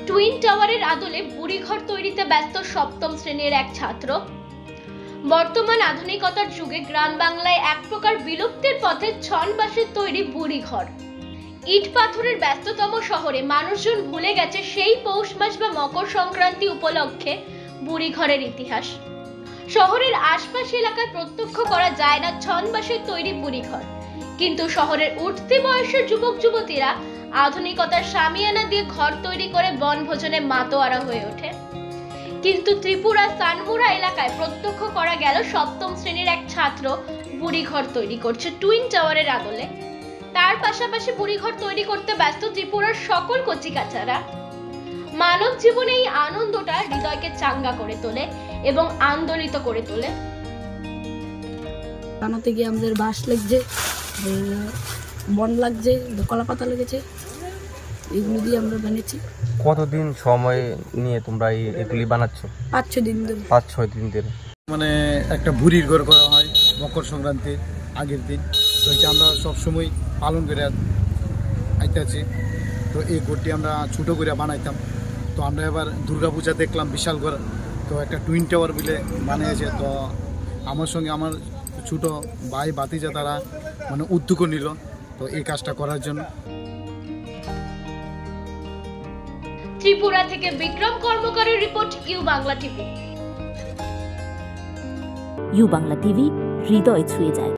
Twin টাওয়ারের আদলে বুড়িঘর তৈরিতে ব্যস্ত সপ্তম শ্রেণীর এক ছাত্র। বর্তমান আধুনিকতার যুগে গ্রাম বাংলায় এক প্রকার বিলুপ্তির পথে ছন বাঁশের তৈরি বুড়িঘর। ইট পাথরের ব্যস্ততম শহরে মানুষজন ভুলে গেছে সেই পৌষ মাস বা মকর সংক্রান্তি উপলক্ষে বুড়িঘরের ইতিহাস। শহরের আশপাশ এলাকায় প্রত্যক্ষ করা যায় না ছন বাঁশের তৈরি বুড়িঘর, কিন্তু শহরের উঠতি বয়সের যুবক যুবতীরা আধুনিকতার শামিয়ানা দিয়ে ঘর তৈরি করে বনভোজনে মাতোয়ারা হয়ে ওঠে। কিন্তু ত্রিপুরা সানমুরা এলাকায় প্রত্যক্ষ করা গেল সপ্তম শ্রেণীর এক ছাত্র বুড়িঘর তৈরি করছে টুইন টাওয়ারের আদলে। তার পাশাপাশি বুড়িঘর তৈরি করতে ব্যস্ত ত্রিপুরার সকল কচিকাচারা। মানব জীবনে এই আনন্দটা হৃদয়কে চাঙ্গা করে তোলে এবং আন্দোলিত করে তোলে। বানাতে গিয়ে আমাদের বাঁশ লাগছে, বন লাগছে, কলা পাতা লেগেছে, এগুলো দিয়ে আমরা বানিয়েছি। কতদিন সময় নিয়ে তোমরা এগুলি বানাচ্ছ? 5-6 দিন ধরে। 5-6 দিন ধরে। মানে একটা বুড়ির ঘর করা হয় মকর সংক্রান্তির আগের দিন, তো এটা আমরা সবসময় পালন করে আইতেছি। তো এই ঘরটি আমরা ছোটো করে বানাইতাম। তো আমরা এবার দুর্গাপূজা দেখলাম বিশাল ঘর, তো একটা টুইন টাওয়ার বলে বানিয়েছে। তো আমার সঙ্গে আমার ছোটো ভাই ভাতিজা তারা মানে উদ্যোগ নিল তো এই কাজটা করার জন্য। ত্রিপুরা থেকে বিক্রম কর্মকারের report, U Bangla TV. U Bangla TV, হৃদয় ছুঁয়ে যায়।